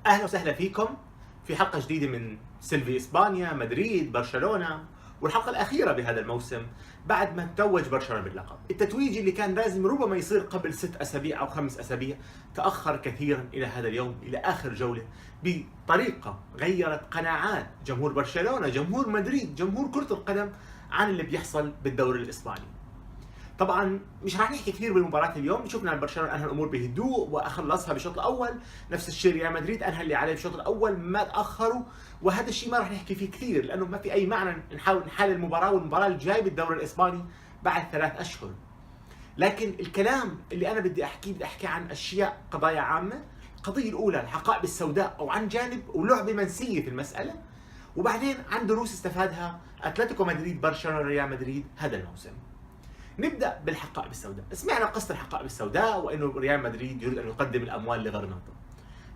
اهلا وسهلا فيكم في حلقه جديده من سيلفي اسبانيا، مدريد، برشلونه، والحلقه الاخيره بهذا الموسم بعد ما توج برشلونه باللقب. التتويج اللي كان لازم ربما يصير قبل 6 اسابيع او 5 اسابيع تاخر كثيرا الى هذا اليوم، الى اخر جوله، بطريقه غيرت قناعات جمهور برشلونه، جمهور مدريد، جمهور كره القدم عن اللي بيحصل بالدوري الاسباني. طبعا مش راح نحكي كثير بالمباراه اليوم، شفنا برشلونه انهى الامور بهدوء واخلصها بالشوط الاول، نفس الشيء ريال مدريد انهى اللي عليه بالشوط الاول، ما تاخروا، وهذا الشيء ما راح نحكي فيه كثير لانه ما في اي معنى نحاول نحلل المباراه والمباراه الجاي بالدوري الاسباني بعد 3 اشهر. لكن الكلام اللي انا بدي احكي عن اشياء، قضايا عامه. القضيه الاولى الحقائب السوداء او عن جانب ولعبه منسيه في المساله، وبعدين عن دروس استفادها اتلتيكو مدريد، برشلونه، ريال مدريد هذا الموسم. نبدا بالحقائب السوداء. سمعنا قصه الحقائب السوداء وانه ريال مدريد يريد ان يقدم الاموال لغرناطه.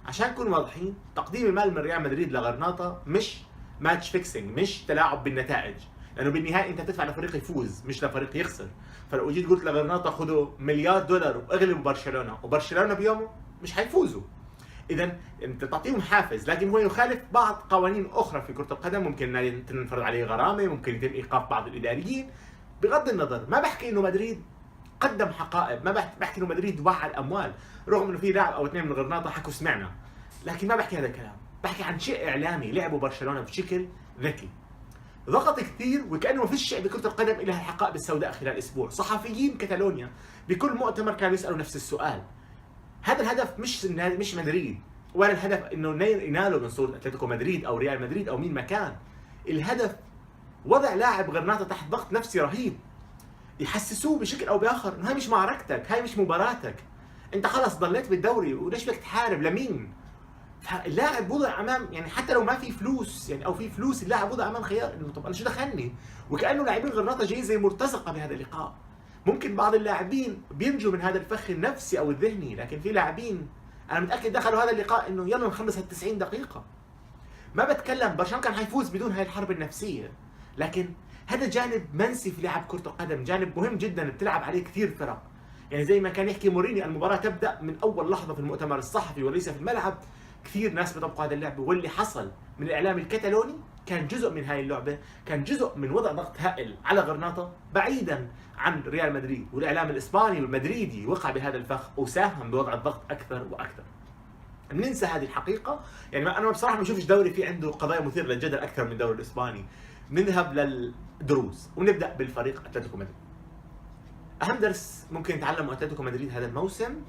عشان نكون واضحين، تقديم المال من ريال مدريد لغرناطه مش ماتش فيكسينج، مش تلاعب بالنتائج، لانه بالنهايه انت بتدفع لفريق يفوز مش لفريق يخسر. فلو جيت قلت لغرناطه خذوا مليار دولار واغلبوا برشلونه، وبرشلونه بيومه مش حيفوزوا. اذا انت تعطيهم حافز، لكن هو يخالف بعض قوانين اخرى في كره القدم، ممكن تنفرض عليه غرامه، ممكن يتم ايقاف بعض الاداريين. بغض النظر، ما بحكي انه مدريد قدم حقائب، ما بحكي انه مدريد وعى الاموال، رغم انه في لاعب او اثنين من غرناطه حكوا سمعنا، لكن ما بحكي هذا الكلام. بحكي عن شيء اعلامي لعبوا برشلونه بشكل ذكي، ضغط كثير، وكانه ما فيش شيء بكره القدم الا الحقائب السوداء. خلال اسبوع صحفيين كتالونيا بكل مؤتمر كانوا يسالوا نفس السؤال. هذا الهدف مش مدريد، ولا الهدف انه ينالوا من صوره اتلتيكو مدريد او ريال مدريد او مين ما كان. الهدف وضع لاعب غرناطه تحت ضغط نفسي رهيب، يحسسوه بشكل او باخر انه هاي مش معركتك، هاي مش مباراتك، انت خلص ضليت بالدوري وليش بدك تحارب لمين؟ فاللاعب وضع امام، يعني حتى لو ما في فلوس، يعني او في فلوس، اللاعب وضع امام خيار انه طب انا شو دخلني؟ وكانه لاعبين غرناطه جايين زي مرتزقه بهذا اللقاء. ممكن بعض اللاعبين بينجوا من هذا الفخ النفسي او الذهني، لكن في لاعبين انا متاكد دخلوا هذا اللقاء انه يلا نخلص هال 90 دقيقه. ما بتكلم برشلونه كان حيفوز بدون هاي الحرب النفسيه، لكن هذا جانب منسي في لعب كرة القدم، جانب مهم جدا بتلعب عليه كثير فرق. يعني زي ما كان يحكي موريني، المباراة تبدأ من أول لحظة في المؤتمر الصحفي وليس في الملعب. كثير ناس بيطبقوا هذا اللعبة، واللي حصل من الإعلام الكتالوني كان جزء من هاي اللعبة، كان جزء من وضع ضغط هائل على غرناطة بعيدا عن ريال مدريد. والإعلام الإسباني والمدريدي وقع بهذا الفخ وساهم بوضع الضغط أكثر وأكثر. بننسى هذه الحقيقة. يعني انا بصراحه ما بشوفش دوري في عنده قضايا مثيره للجدل اكثر من الدوري الاسباني. نذهب للدروس ونبدا بالفريق اتلتيكو مدريد. اهم درس ممكن يتعلمه اتلتيكو مدريد هذا الموسم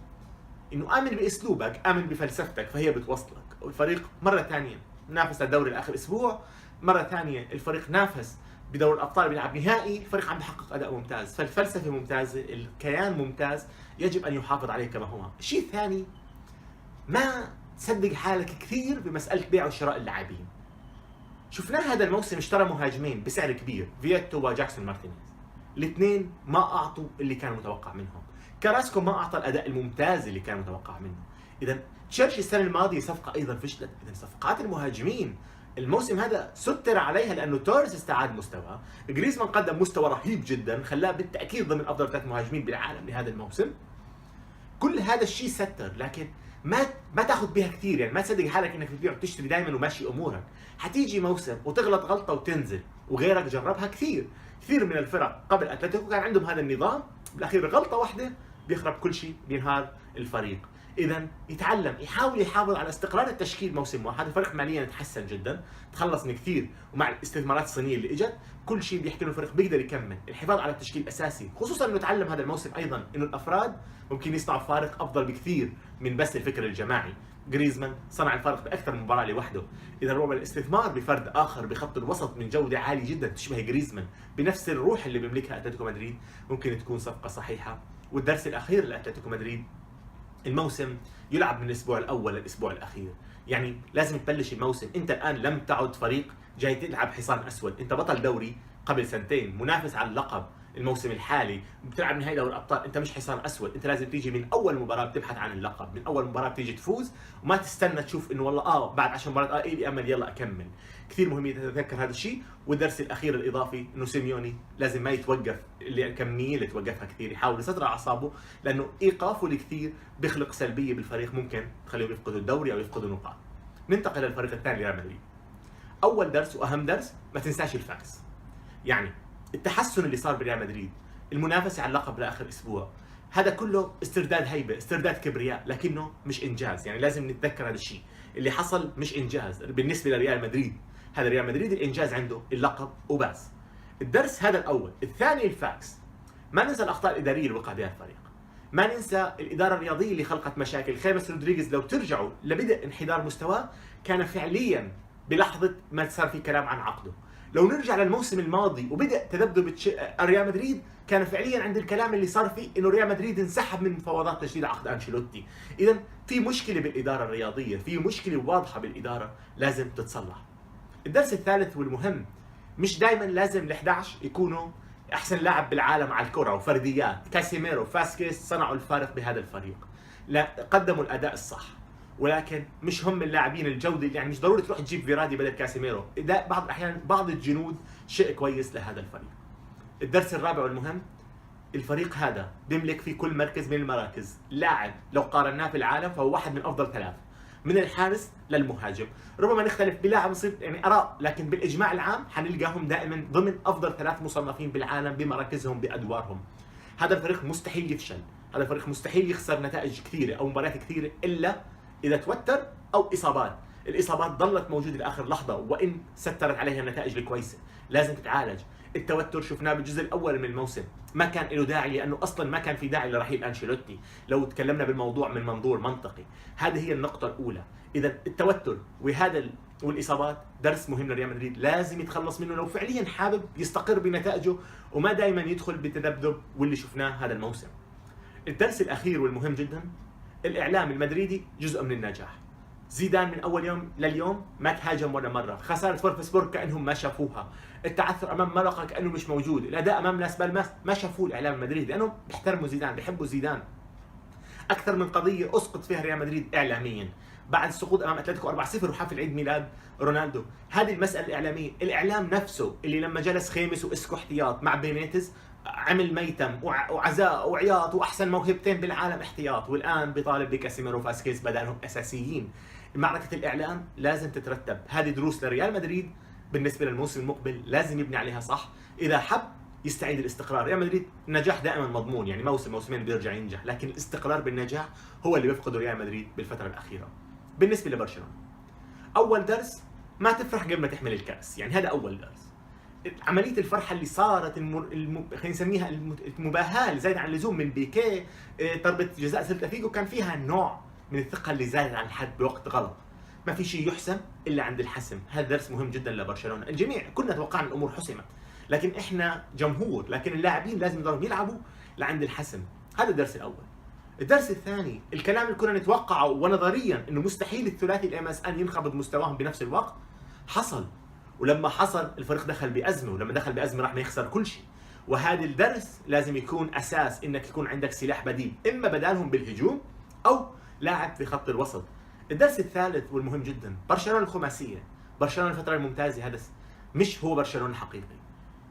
انه امن باسلوبك، امن بفلسفتك، فهي بتوصلك. والفريق مره ثانيه نافس الدوري لاخر اسبوع، مره ثانيه الفريق نافس بدوري الابطال، بيلعب نهائي، الفريق عم بيحقق اداء ممتاز، فالفلسفه ممتازه، الكيان ممتاز، يجب ان يحافظ عليه كما هو. الشيء الثاني، ما تصدق حالك كثير بمساله بيع وشراء اللاعبين. شفناه هذا الموسم، اشترى مهاجمين بسعر كبير، فيتو وجاكسون مارتينيز، الاثنين ما اعطوا اللي كان متوقع منهم. كاراسكو ما اعطى الاداء الممتاز اللي كان متوقع منه. اذا تشيرشي السنه الماضيه صفقه ايضا فشلت. اذا صفقات المهاجمين الموسم هذا ستر عليها لانه تورز استعاد مستواه، جريزمان قدم مستوى رهيب جدا خلاه بالتاكيد ضمن افضل 3 مهاجمين بالعالم لهذا الموسم. كل هذا الشيء ستر، لكن ما تاخذ بها كثير. يعني ما تصدق حالك انك بتبيع وتشتري دائما وماشي امورك. حتيجي موسم وتغلط غلطه وتنزل، وغيرك جربها كثير. كثير من الفرق قبل اتلتيكو كان عندهم هذا النظام، بالاخير غلطه واحده بيخرب كل شيء، بينهار الفريق. اذا يتعلم، يحاول يحافظ على استقرار التشكيل موسم واحد. الفريق ماليا تحسن جدا، تخلص من كثير، ومع الاستثمارات الصينيه اللي اجت كل شيء بيحكي انه الفريق بيقدر يكمل. الحفاظ على التشكيل اساسي، خصوصا انه تعلم هذا الموسم ايضا انه الافراد ممكن يصنعوا فارق افضل بكثير من بس الفكر الجماعي. جريزمان صنع الفارق باكثر من مباراه لوحده. اذا ربما الاستثمار بفرد اخر بخط الوسط من جوده عاليه جدا تشبه جريزمان بنفس الروح اللي بيملكها اتلتيكو مدريد ممكن تكون صفقه صحيحه. والدرس الاخير لاتلتيكو مدريد، الموسم يلعب من الاسبوع الاول للاسبوع الاخير. يعني لازم تبلش الموسم، انت الان لم تعد فريق جاي تلعب حصان اسود، انت بطل دوري قبل سنتين، منافس على اللقب الموسم الحالي، بتلعب نهائي دوري الابطال، انت مش حصان اسود، انت لازم تيجي من اول مباراه بتبحث عن اللقب، من اول مباراه بتيجي تفوز، وما تستنى تشوف انه والله بعد 10 مباريات ايه لي امل يلا اكمل. كثير مهم يتذكر هذا الشيء. والدرس الاخير الاضافي انه سيميوني لازم ما يتوقف، الكميه اللي توقفها كثير، يحاول يسيطر على اعصابه، لانه ايقافه الكثير بيخلق سلبيه بالفريق، ممكن تخليهم يفقدوا الدوري او يفقدوا نقاط. ننتقل للفريق الثاني لريال مدريد. اول درس واهم درس، ما تنساش الفاكس. يعني التحسن اللي صار بريال مدريد، المنافسه على اللقب لاخر اسبوع، هذا كله استرداد هيبه، استرداد كبرياء، لكنه مش انجاز. يعني لازم نتذكر هذا الشيء، اللي حصل مش انجاز بالنسبه لريال مدريد. هذا ريال مدريد الانجاز عنده اللقب وبس. الدرس هذا الاول. الثاني الفاكس، ما ننسى الاخطاء الاداريه اللي وقع بها الفريق، ما ننسى الاداره الرياضيه اللي خلقت مشاكل. خيمس رودريغيز لو ترجعوا لبدء انحدار مستواه كان فعليا بلحظه ما صار في كلام عن عقده. لو نرجع للموسم الماضي وبدا تذبذب ريال مدريد، كان فعليا عند الكلام اللي صار فيه انه ريال مدريد انسحب من مفاوضات تجديد عقد انشيلوتي. اذا في مشكله بالاداره الرياضيه، في مشكله واضحه بالاداره لازم تتصلح. الدرس الثالث والمهم، مش دائما لازم ال11 يكونوا احسن لاعب بالعالم على الكره وفرديات. كاسيميرو، فاسكيز صنعوا الفارق بهذا الفريق، لا قدموا الاداء الصح، ولكن مش هم اللاعبين الجوده. يعني مش ضروري تروح تجيب فيرادي بدل كاسيميرو، بعض الاحيان بعض الجنود شيء كويس لهذا الفريق. الدرس الرابع والمهم، الفريق هذا بيملك في كل مركز من المراكز لاعب لو قارناه في العالم فهو واحد من افضل ثلاث، من الحارس للمهاجم. ربما نختلف بلاعب نصير يعني اراء، لكن بالاجماع العام حنلقاهم دائما ضمن افضل ثلاث مصنفين بالعالم بمراكزهم بادوارهم. هذا الفريق مستحيل يفشل، هذا الفريق مستحيل يخسر نتائج كثيره او مباريات كثيره الا اذا توتر او اصابات. الاصابات ظلت موجوده لاخر لحظه وان سترت عليها النتائج الكويسه، لازم تتعالج. التوتر شفناه بالجزء الاول من الموسم، ما كان له داعي لانه اصلا ما كان في داعي لرحيل انشيلوتي لو تكلمنا بالموضوع من منظور منطقي. هذه هي النقطه الاولى. اذا التوتر والاصابات درس مهم لريال مدريد لازم يتخلص منه لو فعليا حابب يستقر بنتائجه وما دائما يدخل بتذبذب واللي شفناه هذا الموسم. الدرس الاخير والمهم جدا، الاعلام المدريدي جزء من النجاح. زيدان من اول يوم لليوم ما تهاجم ولا مره، خساره فورفسبورغ كانهم ما شافوها، التعثر امام ملقا كانه مش موجود، الاداء امام لاس بالماس ما شافوه الاعلام المدريدي لانهم بيحترموا زيدان، بيحبوا زيدان. اكثر من قضيه اسقط فيها ريال مدريد اعلاميا بعد السقوط امام اتلتيكو 4-0 وحفل عيد ميلاد رونالدو، هذه المساله الاعلاميه. الاعلام نفسه اللي لما جلس خيمس واسكو احتياط مع بينيتز عمل ميتم وعزاء وعياط واحسن موهبتين بالعالم احتياط، والان بيطالب بكاسيميرو وفاسكيز بدلهم اساسيين. معركه الاعلام لازم تترتب، هذه دروس لريال مدريد بالنسبه للموسم المقبل لازم يبني عليها صح اذا حب يستعيد الاستقرار. ريال مدريد النجاح دائما مضمون، يعني موسمين بيرجع ينجح، لكن الاستقرار بالنجاح هو اللي بيفقده ريال مدريد بالفتره الاخيره. بالنسبه لبرشلونه، اول درس، ما تفرح قبل ما تحمل الكاس، يعني هذا اول درس. عمليه الفرحه اللي صارت خلينا نسميها المباهاه اللي زايده عن اللزوم من بيكيه، ضربه جزاء سيلتا فيجو كان فيها نوع من الثقه اللي زادت عن الحد بوقت غلط. ما في شيء يحسم الا عند الحسم، هذا درس مهم جدا لبرشلونه. الجميع كنا توقعنا الامور حسمت، لكن احنا جمهور، لكن اللاعبين لازم يضلوا يلعبوا لعند الحسم. هذا الدرس الاول. الدرس الثاني، الكلام اللي كنا نتوقعه ونظريا انه مستحيل الثلاثي الام اس ان ينخفض مستواهم بنفس الوقت، حصل. ولما حصل الفريق دخل بازمه، ولما دخل بازمه راح ما يخسر كل شيء. وهذا الدرس لازم يكون اساس انك يكون عندك سلاح بديل، اما بدالهم بالهجوم او لاعب في خط الوسط. الدرس الثالث والمهم جدا، برشلونه الخماسيه، برشلونه الفتره الممتازه، هذا مش هو برشلونه الحقيقي.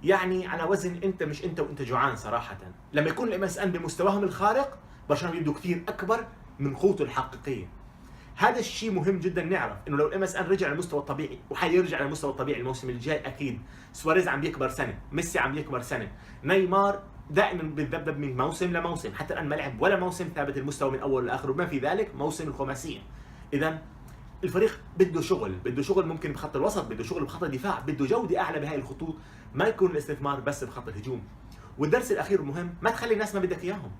يعني على وزن انت مش انت وانت جوعان صراحه. لما يكون الام اس ان بمستواهم الخارق، برشلونه بيبدو كثير اكبر من قوته الحقيقيه. هذا الشيء مهم جدا نعرف انه لو الام اس ان رجع للمستوى الطبيعي، وحيرجع للمستوى الطبيعي الموسم الجاي اكيد. سواريز عم يكبر سنه، ميسي عم يكبر سنه، نيمار دائما بيتذبذب من موسم لموسم، حتى الان ما لعب ولا موسم ثابت المستوى من اول لاخر، وما في ذلك موسم الخماسيه. اذا الفريق بده شغل ممكن بخط الوسط، بده شغل بخط الدفاع، بده جوده اعلى بهاي الخطوط، ما يكون الاستثمار بس بخط الهجوم. والدرس الاخير مهم، ما تخلي الناس ما بدك اياهم.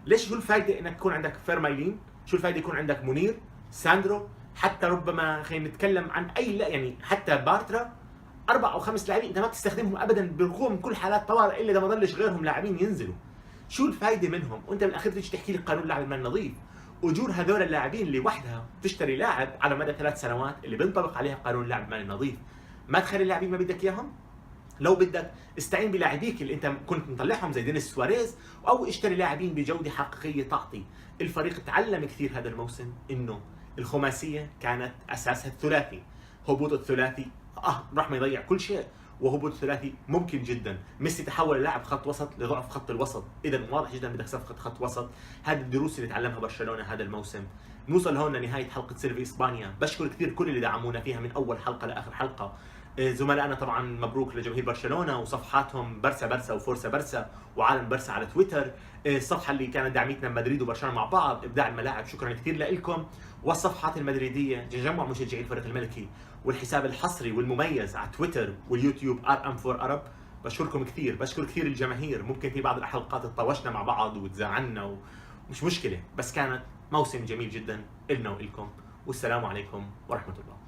ليش؟ شو الفائده انك تكون عندك فيرمايلين؟ شو الفائده يكون عندك منير، ساندرو، حتى ربما خلينا نتكلم عن اي، لا يعني حتى بارترا، 4 أو 5 لاعبين انت ما بتستخدمهم ابدا بالرغم من كل حالات طوارئ الا اذا ما ضلش غيرهم لاعبين ينزلوا. شو الفائده منهم؟ وانت بالاخير تيجي تحكي لي قانون لاعب المال النظيف. اجور هذول اللاعبين اللي وحدها تشتري لاعب على مدى 3 سنوات اللي بينطبق عليها قانون لاعب المال النظيف. ما تخلي اللاعبين ما بدك اياهم. لو بدك استعين بلاعبيك اللي انت كنت مطلعهم زي دينيس سواريز، او اشتري لاعبين بجوده حقيقيه تعطي. الفريق تعلم كثير هذا الموسم انه الخماسيه كانت اساسها الثلاثي. هبوط الثلاثي راح ما يضيع كل شيء، وهبوط الثلاثي ممكن جدا. ميسي تحول للاعب خط وسط لضعف خط الوسط، اذا واضح جدا بدك صفقه خط وسط. هذه الدروس اللي تعلمها برشلونه هذا الموسم. نوصل هون لنهايه حلقه سيلفي اسبانيا. بشكر كثير كل اللي دعمونا فيها من اول حلقه لاخر حلقه. زملائنا طبعا مبروك لجماهير برشلونه وصفحاتهم برسا برسا وفورسا برسا وعالم برسا على تويتر. الصفحه اللي كانت دعمتنا مدريد وبرشلونه مع بعض، ابداع الملاعب، شكرا كثير لكم. والصفحات المدريديه، تجمع مشجعي الفريق الملكي، والحساب الحصري والمميز على تويتر واليوتيوب RM4Arab. بشكركم كثير، بشكر كثير الجماهير. ممكن في بعض الحلقات تطاوشنا مع بعض وتزعلنا ومش مشكله، بس كانت موسم جميل جدا إلنا وإلكم. والسلام عليكم ورحمه الله.